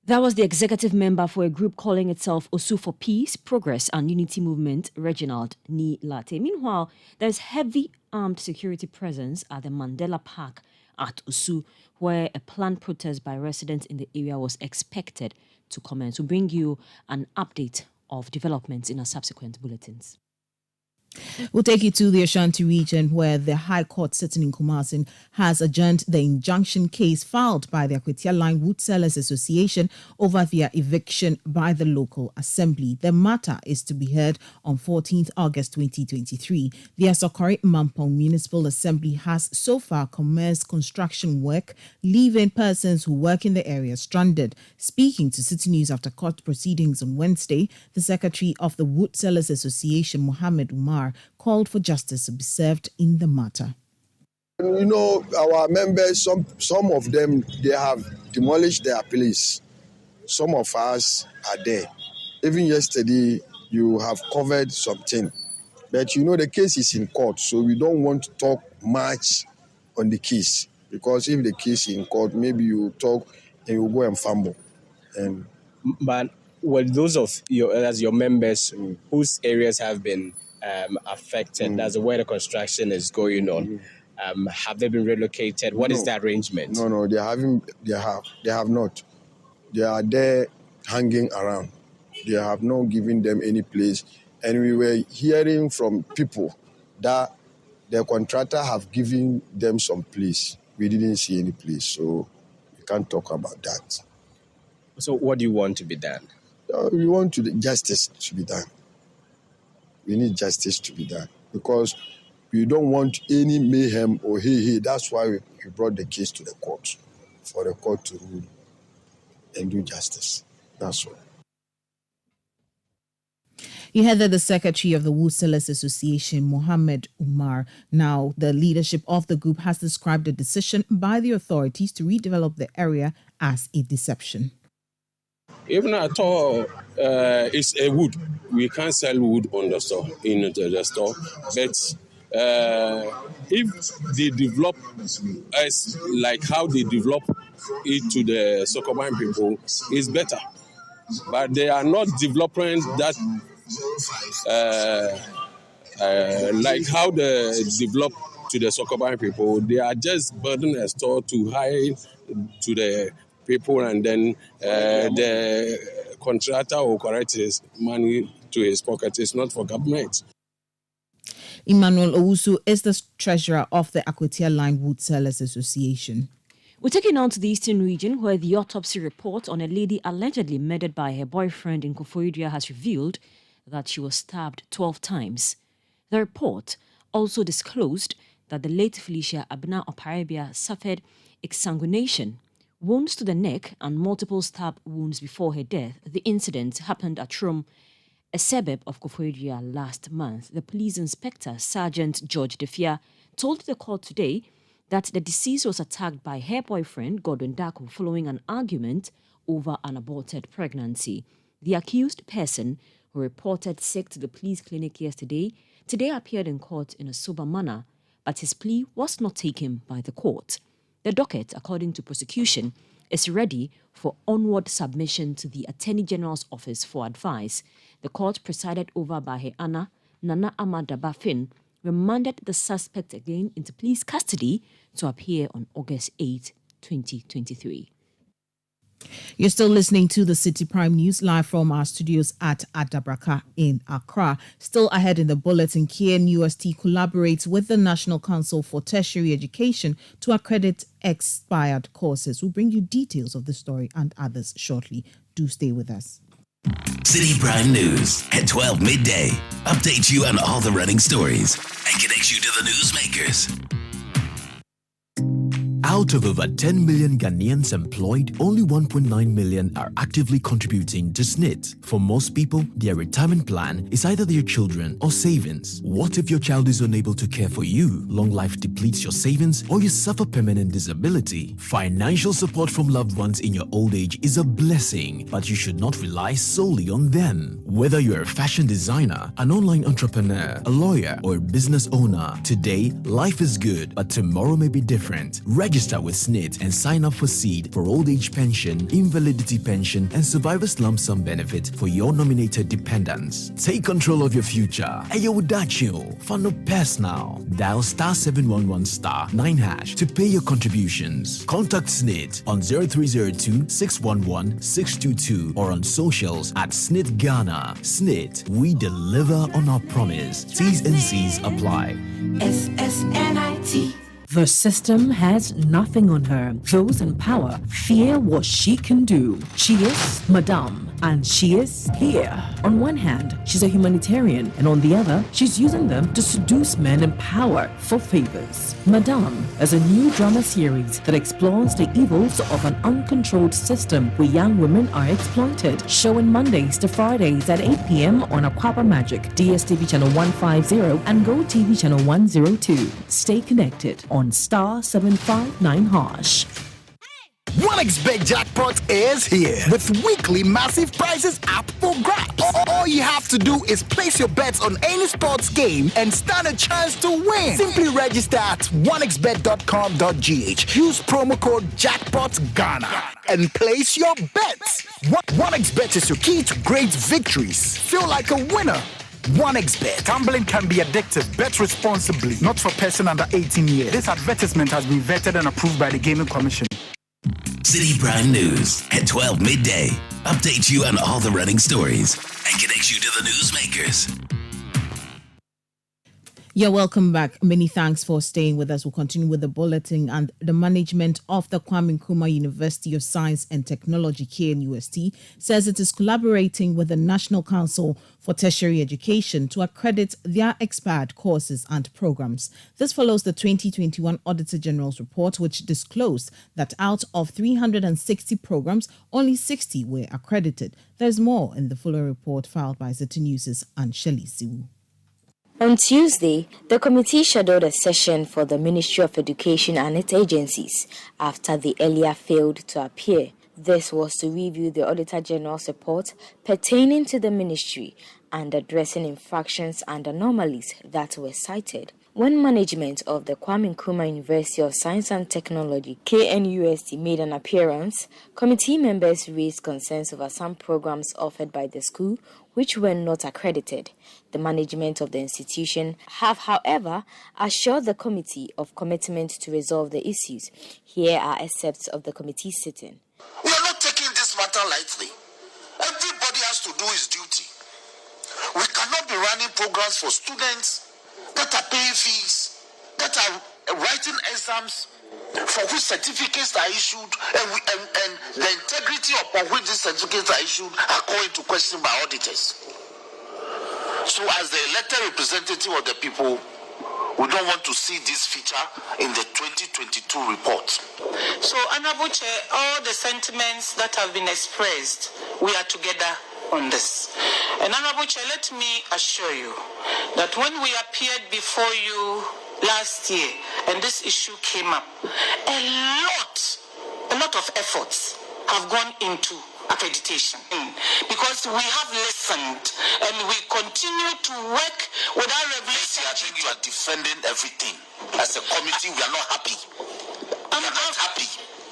That was the executive member for a group calling itself Osu for Peace, Progress and Unity Movement, Reginald Nilate. Meanwhile, there's heavy armed security presence at the Mandela Park at Osu, where a planned protest by residents in the area was expected to commence. We'll bring you an update of developments in our subsequent bulletins. We'll take you to the Ashanti region, where the High Court sitting in Kumasi has adjourned the injunction case filed by the Akwetia Line Wood Sellers Association over their eviction by the local assembly. The matter is to be heard on 14th August 2023. The Asokore Mampong Municipal Assembly has so far commenced construction work, leaving persons who work in the area stranded. Speaking to Citi News after court proceedings on Wednesday, the Secretary of the Wood Sellers Association, Mohammed Umar, called for justice to be served in the matter. You know, our members, some of them, they have demolished their place. Some of us are there. Even yesterday, you have covered something. But you know, the case is in court, so we don't want to talk much on the case. Because if the case is in court, maybe you talk and you go and fumble. But well, those of your members whose areas have been affected, that's where the construction is going on. Have they been relocated? What is the arrangement? No, they have not. They are there hanging around. They have not given them any place. And we were hearing from people that the contractor have given them some place. We didn't see any place, so we can't talk about that. So what do you want to be done? We want justice to be done. We need justice to be done because we don't want any mayhem or hey. That's why we brought the case to the court, for the court to rule and do justice. That's all. You heard that the secretary of the Wood Sellers Association, Mohammed Umar. Now, the leadership of the group has described the decision by the authorities to redevelop the area as a deception. Even at all, it's a wood. We can't sell wood on the store, in the store. But if they develop as like how they develop it to the Sokoban people, it's better. But they are not developing that like how they develop to the Sokoban people. They are just building a store to hide to the people, and then the contractor will correct his money to his pocket. It's not for government. Emmanuel Owusu is the treasurer of the Akwatia Line Wood Sellers Association. We're taking on to the Eastern region, where the autopsy report on a lady allegedly murdered by her boyfriend in Koforidua has revealed that she was stabbed 12 times. The report also disclosed that the late Felicia Abna Oparabia suffered exsanguination, wounds to the neck and multiple stab wounds before her death. The incident happened at Rum, a suburb of Koforidua, last month. The police inspector, Sergeant George Defia, told the court today that the deceased was attacked by her boyfriend, Gordon Daku, following an argument over an aborted pregnancy. The accused person, who reported sick to the police clinic yesterday, today appeared in court in a sober manner, but his plea was not taken by the court. The docket, according to prosecution, is ready for onward submission to the Attorney General's office for advice. The court, presided over by her Anna, Nana Amadabafin, remanded the suspect again into police custody to appear on August 8, 2023. You're still listening to the Citi Prime News live from our studios at Adabraka in Accra. Still ahead in the bulletin, KNUST collaborates with the National Council for Tertiary Education to accredit expired courses. We'll bring you details of the story and others shortly. Do stay with us. Citi Prime News at 12 midday. Updates you on all the running stories and connects you to the newsmakers. Out of over 10 million Ghanaians employed, only 1.9 million are actively contributing to SNIT. For most people, their retirement plan is either their children or savings. What if your child is unable to care for you? Long life depletes your savings, or you suffer permanent disability. Financial support from loved ones in your old age is a blessing, but you should not rely solely on them. Whether you're a fashion designer, an online entrepreneur, a lawyer, or a business owner, today, life is good, but tomorrow may be different. Register with SNIT and sign up for SEED for old age pension, invalidity pension, and survivor's lump sum benefit for your nominated dependents. Take control of your future. Ayo Udachio, Fano Pass now. Dial *711*9# to pay your contributions. Contact SNIT on 0302 611 622 or on socials at SNIT Ghana. SNIT, we deliver on our promise. T's and C's apply. SSNIT. The system has nothing on her. Those in power fear what she can do. She is Madame and she is here. On one hand, she's a humanitarian, and on the other, she's using them to seduce men in power for favors. Madame is a new drama series that explores the evils of an uncontrolled system where young women are exploited. Showing Mondays to Fridays at 8 p.m. on Aquaba Magic, DSTV channel 150 and GoTV channel 102. Stay connected on star 759#. 1xBet jackpot is here with weekly massive prizes up for grabs. All you have to do is place your bets on any sports game and stand a chance to win. Simply register at 1xbet.com.gh. Use promo code JackpotGhana and place your bets. 1xBet is your key to great victories. Feel like a winner. 1xBet. Gambling can be addictive. Bet responsibly. Not for person under 18 years. This advertisement has been vetted and approved by the Gaming Commission. Citi Prime News at 12 midday. Update you on all the running stories and connect you to the newsmakers. You're welcome back. Many thanks for staying with us. We'll continue with the bulletin. And the management of the Kwame Nkrumah University of Science and Technology, KNUST, says it is collaborating with the National Council for Tertiary Education to accredit their expired courses and programs. This follows the 2021 Auditor General's report, which disclosed that out of 360 programs, only 60 were accredited. There's more in the fuller report filed by Citi News' Ansheli Siwu. On Tuesday, the committee scheduled a session for the Ministry of Education and its agencies after they earlier failed to appear. This was to review the Auditor General's report pertaining to the ministry and addressing infractions and anomalies that were cited. When management of the Kwame Nkrumah University of Science and Technology, KNUST, made an appearance, committee members raised concerns over some programs offered by the school which were not accredited. The management of the institution have, however, assured the committee of commitment to resolve the issues. Here are excerpts of the committee sitting. We are not taking this matter lightly. Everybody has to do his duty. We cannot be running programs for students that are paying fees, that are writing exams for which certificates are issued, and the integrity upon which these certificates are issued are called into question by auditors. So as the elected representative of the people, we don't want to see this feature in the 2022 report. So, Honorable Chair, all the sentiments that have been expressed, we are together on this. And Honorable Chair, let me assure you that when we appeared before you last year and this issue came up, a lot of efforts have gone into accreditation because we have listened and we continue to work with our regulation. I think you are defending everything. As a committee, we are not happy. We are not happy.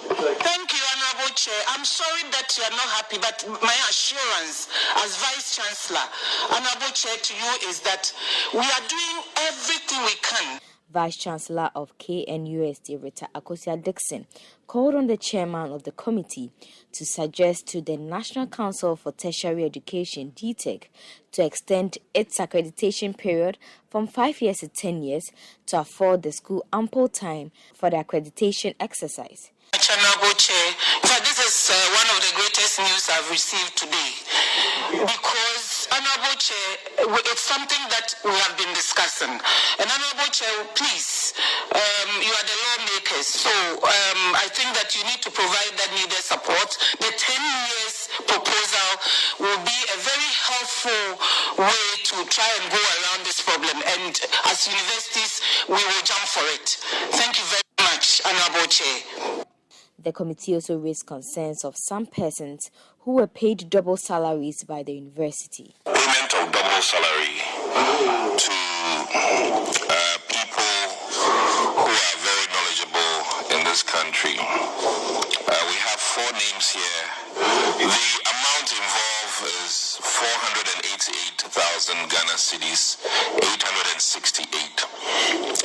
Thank you, Honorable Chair. I'm sorry that you are not happy, but my assurance as Vice Chancellor, Honorable Chair, to you is that we are doing everything we can. Vice Chancellor of KNUST, Rita Akosia-Dixon, called on the chairman of the committee to suggest to the National Council for Tertiary Education, DTEC, to extend its accreditation period from 5 years to 10 years to afford the school ample time for the accreditation exercise. Honorable Chair, in fact, this is one of the greatest news I've received today because, Honorable Chair, it's something that we have been discussing. And Honorable Chair, please, you are the lawmakers, so I think that you need to provide that needed support. The 10 years proposal will be a very helpful way to try and go around this problem. And as universities, we will jump for it. Thank you very much, Honorable Chair. The committee also raised concerns of some persons who were paid double salaries by the university. Payment of double salary to people who are very knowledgeable in this country. We have 4 names here. The amount involved is 488,000 Ghana cedis, 868.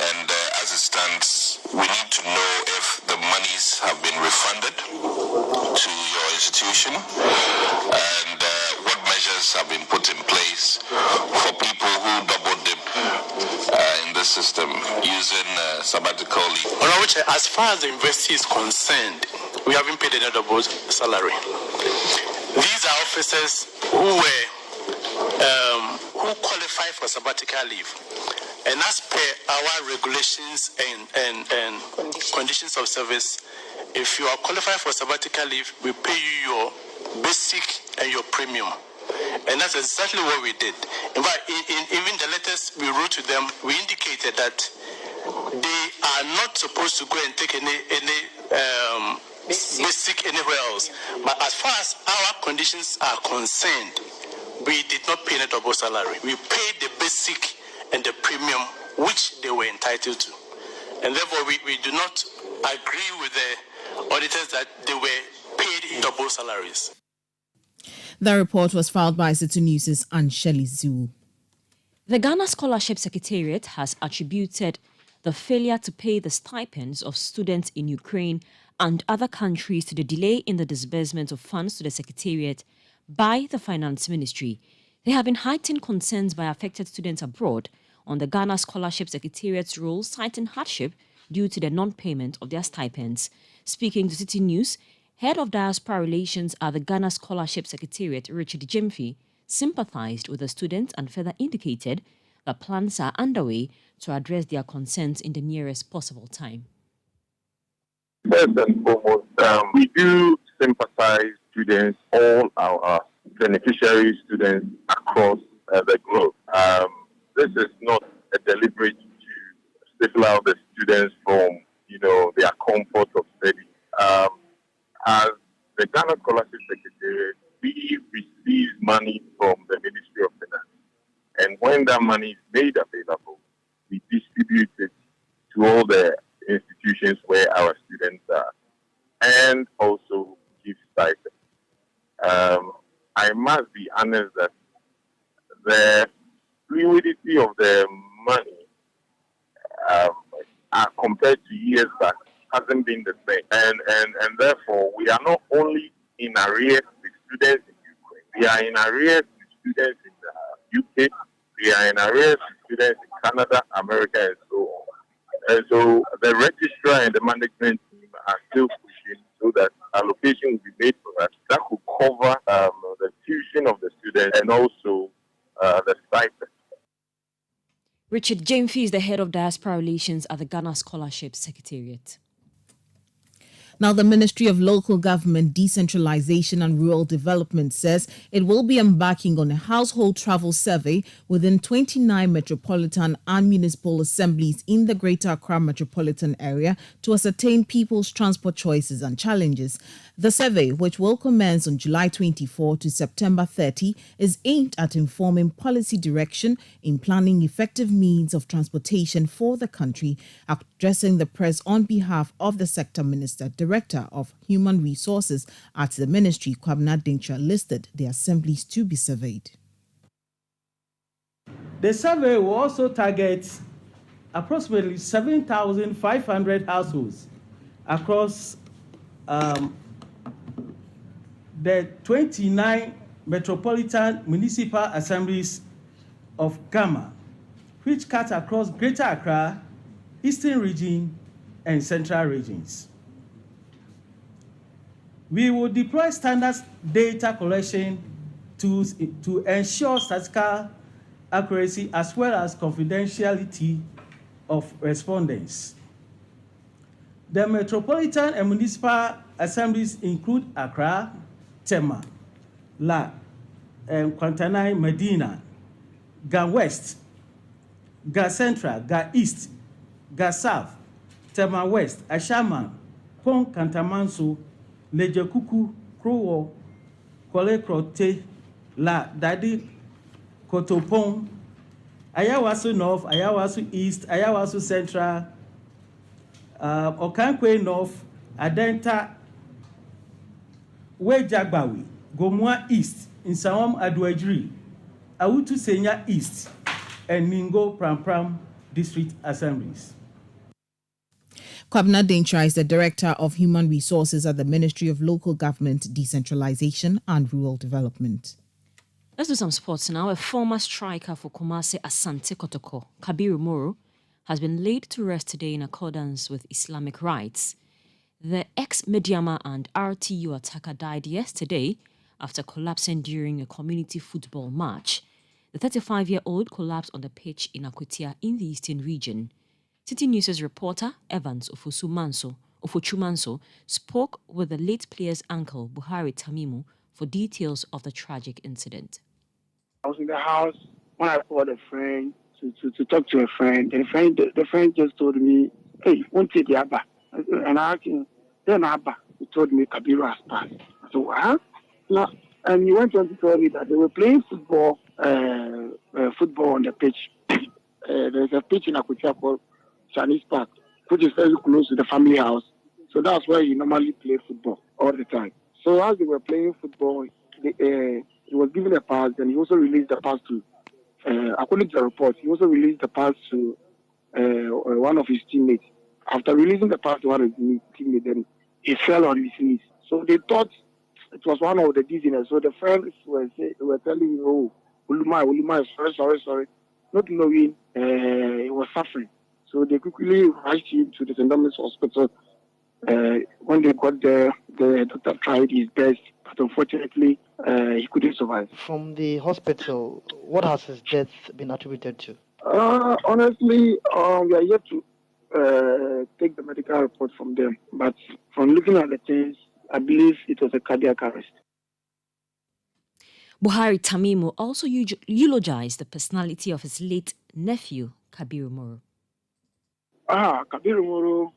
And as it stands, we need to know if the monies have been refunded to your institution and what measures have been put in place for people who double dip in this system using sabbatical leave. As far as the university is concerned, we haven't paid any double salary. These are officers who qualify for sabbatical leave. And as per our regulations and conditions of service, if you are qualified for sabbatical leave, we pay you your basic and your premium. And that's exactly what we did. In fact, in even the letters we wrote to them, we indicated that they are not supposed to go and take any basic anywhere else. But as far as our conditions are concerned, we did not pay a double salary. We paid the basic and the premium which they were entitled to. And therefore, we do not agree with the auditors that they were paid double salaries. The report was filed by Citi News' Ansheli Zhu. The Ghana Scholarship Secretariat has attributed the failure to pay the stipends of students in Ukraine and other countries to the delay in the disbursement of funds to the Secretariat by the Finance Ministry. There have been heightened concerns by affected students abroad on the Ghana Scholarship Secretariat's role, citing hardship due to the non-payment of their stipends. Speaking to Citi News, Head of Diaspora Relations at the Ghana Scholarship Secretariat, Richard Jemfi, sympathized with the students and further indicated that plans are underway to address their concerns in the nearest possible time. First and foremost, we do sympathize students, all our beneficiary students across the globe. This is not a deliberate to stifle out the students from, their comfort of study. As the Ghana Scholarship Secretariat, we receive money from the Ministry of Finance. And when that money is made available, we distribute it to all the institutions where our students are, and also give stipends. I must be honest that the fluidity of the money compared to years back hasn't been the same. And therefore, we are not only in arrears with students in Ukraine, we are in arrears with students in the UK, we are in arrears with students in Canada, America, and so on. And so the registrar and the management team are still pushing so that allocation will be made for us that could cover the tuition of the students and also the stipend. Richard Jemfi is the head of Diaspora Relations at the Ghana Scholarship Secretariat. Now, the Ministry of Local Government, Decentralization and Rural Development says it will be embarking on a household travel survey within 29 metropolitan and municipal assemblies in the Greater Accra metropolitan area to ascertain people's transport choices and challenges. The survey, which will commence on July 24 to September 30, is aimed at informing policy direction in planning effective means of transportation for the country. Addressing the press on behalf of the Sector Minister, Director of Human Resources at the Ministry, Kwabena Dintra, listed the assemblies to be surveyed. The survey will also target approximately 7,500 households across the 29 metropolitan municipal assemblies of Ghana, which cut across Greater Accra, Eastern Region, and Central Regions. We will deploy standard data collection tools to ensure statistical accuracy as well as confidentiality of respondents. The metropolitan and municipal assemblies include Accra, Tema, La, Kwantanai, Medina, Ga West, Ga Central, Ga East, Ga South, Tema West, Ashaman, Pong Kantamanso, Lejekuku, Krowo, Kole Krote, La, Dadi, Kotopong, Ayawasu North, Ayawasu East, Ayawasu Central, Okankwe North, Adenta, Wejagbawi, Gomua East, Nsawam Adwajiri, Awutu Senya East, and Ningo Pram District Assemblies. Kwabena Dintra is the Director of Human Resources at the Ministry of Local Government, Decentralization and Rural Development. Let's do some sports now. A former striker for Kumasi Asante Kotoko, Kabiru Moro, has been laid to rest today in accordance with Islamic rites. The ex-Mediama and RTU attacker died yesterday after collapsing during a community football match. The 35-year-old collapsed on the pitch in Akutia in the Eastern region. Citi News' reporter Evans Ofochumanso spoke with the late player's uncle, Buhari Tamimu, for details of the tragic incident. I was in the house when I called a friend to talk to a friend. And the friend just told me, "Hey, won't take the Abba?" And I asked him, "Then Abba?" He told me Kabiru has passed. I said, "What?" No. And he went on to tell me that they were playing football on the pitch. There's a pitch in Akutia called Chinese Park, which is very close to the family house. So that's where you normally play football all the time. So as they were playing football, he was given a pass, and he also released the pass to, according to the report, he also released the pass to one of his teammates. After releasing the pass to one of his teammates, then he fell on his knees. So they thought it was one of the dizziness. So the friends were telling him, "Oh, Uluma, sorry," not knowing he was suffering. So they quickly rushed him to the St. Thomas Hospital. When they got there, the doctor tried his best, but unfortunately, he couldn't survive. From the hospital, what has his death been attributed to? Honestly, we are yet to take the medical report from them. But from looking at the things, I believe it was a cardiac arrest. Buhari Tamimu also eulogized the personality of his late nephew, Kabiru Moro. Kabiru Moro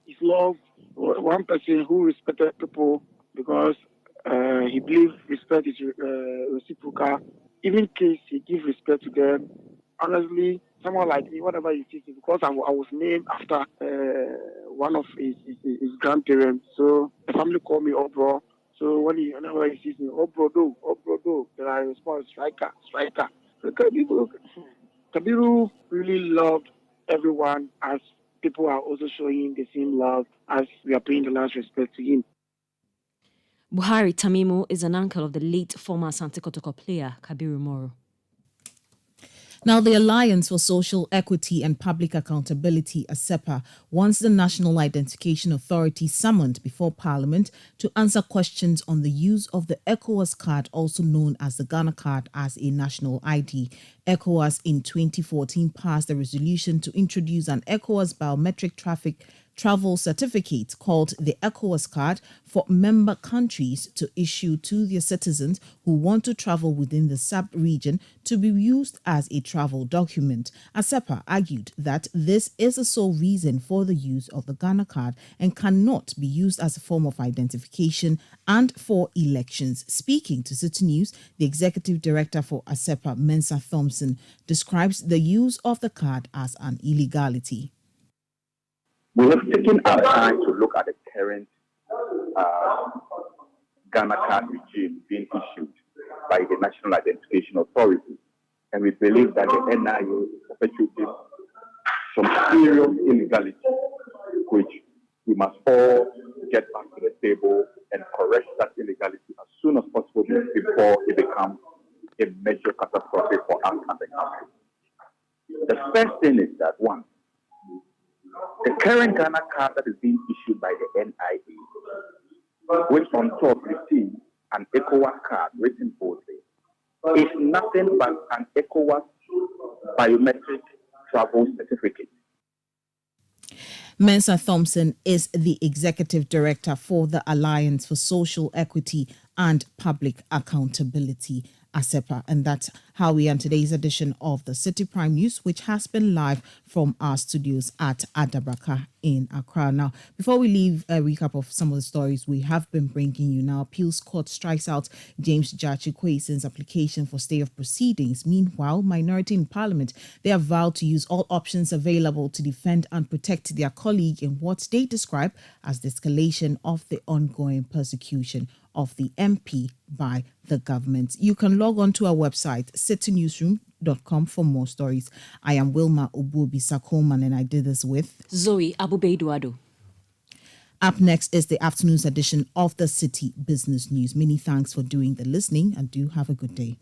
is loved, one person who respected people because he believed respect is reciprocal. Even in case he gives respect to them, honestly, someone like me, whatever you see, because I was named after one of his grandparents, so the family called me Obro. So whenever he sees me, Obro do, then I respond, striker. So Kabiru really loved everyone, as people are also showing the same love as we are paying the last respect to him. Buhari Tamimu is an uncle of the late former Asante Kotoko player, Kabiru Moro. Now, the Alliance for Social Equity and Public Accountability, ASEPA, wants the National Identification Authority summoned before Parliament to answer questions on the use of the ECOWAS card, also known as the Ghana card, as a national ID. ECOWAS in 2014 passed a resolution to introduce an ECOWAS biometric travel certificate called the ECOWAS card for member countries to issue to their citizens who want to travel within the sub-region to be used as a travel document. ASEPA argued that this is the sole reason for the use of the Ghana card and cannot be used as a form of identification and for elections. Speaking to Citi News, the executive director for ASEPA, Mensa Thompson, describes the use of the card as an illegality. We have taken our time to look at the current Ghana card regime being issued by the National Identification Authority, and we believe that the NIA is perpetuating some serious illegality, which we must all get back to the table and correct that illegality as soon as possible before it becomes a major catastrophe for us as a country. The first thing is that, one, the current Ghana card that is being issued by the NIA, which on top receives an ECOWAS card written boldly, is nothing but an ECOWAS biometric travel certificate. Mensa Thompson is the executive director for the Alliance for Social Equity and Public Accountability, ASEPA. And that's how we end today's edition of the Citi Prime News, which has been live from our studios at Adabraka in Accra. Now, before we leave a recap of some of the stories we have been bringing you now, Appeals Court strikes out James Gyakye Quayson's application for stay of proceedings. Meanwhile, minority in Parliament, they have vowed to use all options available to defend and protect their colleague in what they describe as the escalation of the ongoing persecution of the MP by the government. You can log on to our website, citinewsroom.com, for more stories. I am Wilma Obuobi-Sakoman, and I did this with Zoe Abubeiduado. Up next is the afternoon's edition of the Citi Business News. Many thanks for doing the listening, and do have a good day.